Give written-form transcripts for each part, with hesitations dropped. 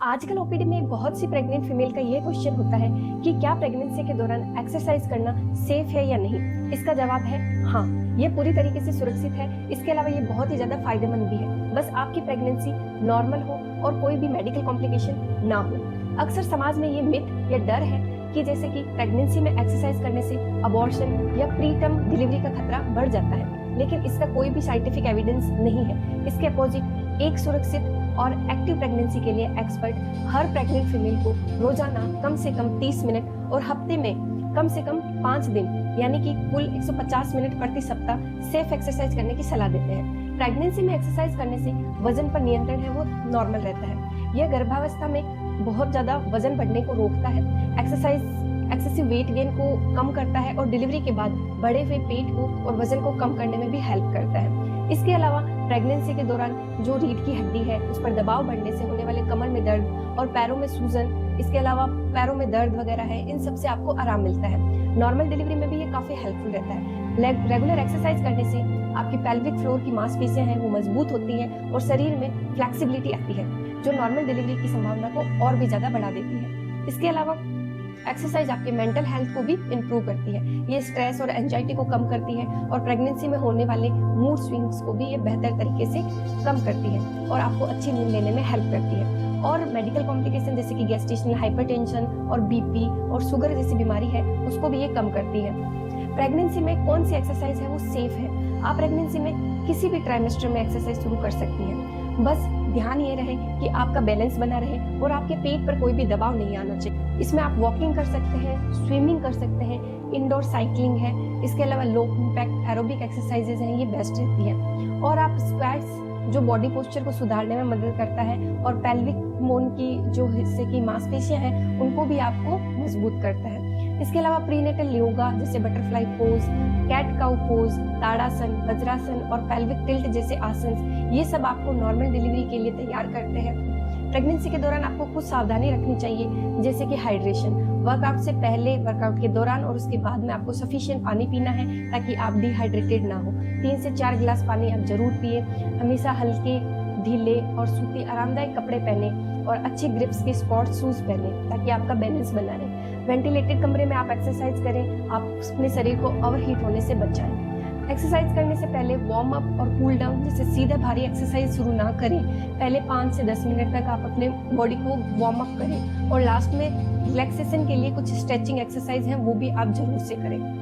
आजकल ओपीडी में बहुत सी प्रेग्नेंट फीमेल का ये क्वेश्चन होता है कि क्या प्रेगनेंसी के दौरान एक्सरसाइज करना सेफ है या नहीं। इसका जवाब है हाँ, ये पूरी तरीके से सुरक्षित है। इसके अलावा ये बहुत ही ज्यादा फायदेमंद भी है, बस आपकी प्रेगनेंसी नॉर्मल हो और कोई भी मेडिकल कॉम्प्लिकेशन ना हो। अक्सर समाज में ये मिथ या डर है कि जैसे कि प्रेगनेंसी में एक्सरसाइज करने से अबॉर्शन या प्री टर्म डिलीवरी का खतरा बढ़ जाता है, लेकिन इसका कोई भी साइंटिफिक एविडेंस नहीं है। इसके अपोजिट एक सुरक्षित और एक्टिव प्रेगनेंसी के लिए एक्सपर्ट हर प्रेग्नेंट फीमेल को रोजाना कम से कम 30 मिनट और हफ्ते में कम से कम 5 दिन यानी कि कुल 150 मिनट प्रति सप्ताह सेफ एक्सरसाइज करने की सलाह देते हैं। प्रेगनेंसी में एक्सरसाइज करने से वजन पर नियंत्रण है वो नॉर्मल रहता है। यह गर्भावस्था में बहुत ज्यादा वजन बढ़ने को रोकता है। एक्सेसिव वेट गेन को कम करता है और डिलीवरी के बाद बढ़े हुए पेट को और वजन को कम करने में भी हेल्प करता है। इसके अलावा प्रेगनेंसी के दौरान जो रीढ़ की हड्डी है उस पर दबाव बढ़ने से होने वाले कमर में दर्द और पैरों में सूजन, इसके अलावा पैरों में दर्द वगैरह है, इन सब से आपको आराम मिलता है। नॉर्मल डिलीवरी में भी ये काफी हेल्पफुल रहता है। रेगुलर एक्सरसाइज करने से आपकी पेल्विक फ्लोर की मांसपेशियां हैं वो मजबूत होती हैं और शरीर में फ्लेक्सिबिलिटी आती है, जो नॉर्मल डिलीवरी की संभावना को और भी ज्यादा बढ़ा देती है। इसके अलावा एक्सरसाइज आपके मेंटल हेल्थ को भी इम्प्रूव करती है। ये स्ट्रेस और एंजाइटी को कम करती है और प्रेगनेंसी में होने वाले मूड स्विंग्स को भी ये बेहतर तरीके से कम करती है और आपको अच्छी नींद लेने में हेल्प करती है। और मेडिकल कॉम्प्लिकेशन जैसे कि गैस्ट्रेशनल हाइपरटेंशन और बीपी और शुगर जैसी बीमारी है उसको भी ये कम करती है। प्रेगनेंसी में कौन सी एक्सरसाइज है वो सेफ है। आप प्रेगनेंसी में किसी भी ट्राइमेस्टर में एक्सरसाइज शुरू कर सकती हैं। बस ध्यान ये रहे कि आपका बैलेंस बना रहे और आपके पेट पर कोई भी दबाव नहीं आना चाहिए। इसमें आप वॉकिंग कर सकते हैं, स्विमिंग कर सकते हैं, इंडोर साइकिलिंग है, इसके अलावा लो इम्पैक्ट एरोबिक एक्सरसाइजेज हैं, ये बेस्ट रहती है। और आप स्क्वैट्स जो बॉडी पोस्चर को सुधारने में मदद करता है और पेल्विक बोन की जो हिस्से की मांसपेशियां हैं उनको भी आपको मजबूत करता है। इसके अलावा प्रीनेटल योगा जैसे butterfly pose, cat cow pose, tadasana, vajrasana और पेल्विक टिल्ट जैसे आसन, ये सब आपको नॉर्मल डिलीवरी के लिए तैयार करते हैं। प्रेगनेंसी के दौरान आपको कुछ सावधानी रखनी चाहिए, जैसे कि हाइड्रेशन। वर्कआउट से पहले, वर्कआउट के दौरान और उसके बाद में आपको सफिशिएंट पानी पीना है ताकि आप डिहाइड्रेटेड ना हो। 3 से 4 गिलास पानी आप जरूर पिए। हमेशा हल्के, ढीले और सूती आरामदायक कपड़े पहने और अच्छे ग्रिप्स के स्पोर्ट्स शूज पहने ताकि आपका बैलेंस बना रहे। वेंटिलेटेड कमरे में आप एक्सरसाइज करें, आप अपने शरीर को ओवरहीट होने से बचाएं। एक्सरसाइज करने से पहले वार्म अप और कूल डाउन जैसे सीधा भारी एक्सरसाइज शुरू ना करें। पहले 5 से 10 मिनट तक आप अपने बॉडी को वार्म अप करें और लास्ट में रिलैक्सेशन के लिए कुछ स्ट्रेचिंग एक्सरसाइज हैं वो भी आप जरूर से करें।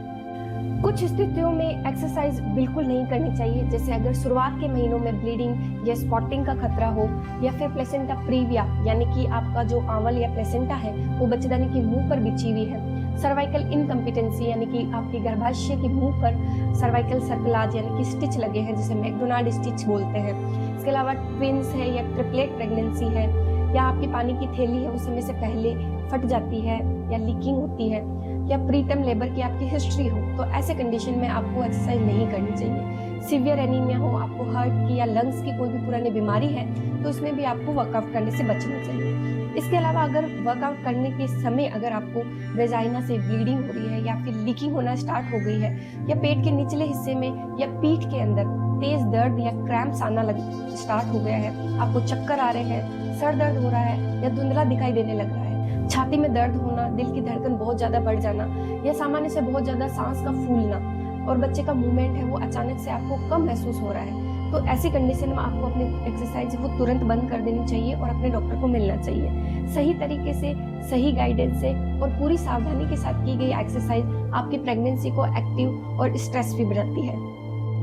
कुछ स्थितियों में एक्सरसाइज बिल्कुल नहीं करनी चाहिए, जैसे अगर शुरुआत के महीनों में ब्लीडिंग या स्पॉटिंग का खतरा हो या फिर प्लेसेंटा प्रीविया यानी कि आपका जो आंवल या प्लेसेंटा है वो बच्चेदानी के मुंह पर बिछी हुई है। सर्वाइकल इनकम्पिटेंसी यानी कि आपके गर्भाशय के मुंह पर सर्वाइकल सर्कलाज यानी कि स्टिच लगे हैं, जिसे मैकडोनाल्ड स्टिच बोलते हैं। इसके अलावा ट्विंस है या ट्रिपलेट प्रेगनेंसी है या आपकी पानी की थैली है वो समय से पहले फट जाती है या लीकिंग होती है या प्री टर्म लेबर की आपकी हिस्ट्री हो, तो ऐसे कंडीशन में आपको एक्सरसाइज नहीं करनी चाहिए। सीवियर एनीमिया हो, आपको हार्ट की या लंग्स की कोई भी पुरानी बीमारी है तो इसमें भी आपको वर्कआउट करने से बचना चाहिए। इसके अलावा अगर वर्कआउट करने के समय अगर आपको वेजाइना से ब्लीडिंग हो रही है या फिर लीकिंग होना स्टार्ट हो गई है या पेट के निचले हिस्से में या पीठ के अंदर तेज दर्द या क्रैम्प्स आना स्टार्ट हो गया है, आपको चक्कर आ रहे हैं, सर दर्द हो रहा है या धुंधला दिखाई देने लग रहा है, छाती में दर्द होना, दिल की धड़कन बहुत ज्यादा बढ़ जाना या सामान्य से बहुत ज्यादा सांस का फूलना और बच्चे का मूवमेंट है वो अचानक से आपको कम महसूस हो रहा है, तो ऐसी कंडीशन में आपको अपनी एक्सरसाइज वो तुरंत बंद कर देनी चाहिए और अपने डॉक्टर को मिलना चाहिए। सही तरीके से, सही गाइडेंस से और पूरी सावधानी के साथ की गई एक्सरसाइज आपकी प्रेगनेंसी को एक्टिव और स्ट्रेस फ्री बनाती है।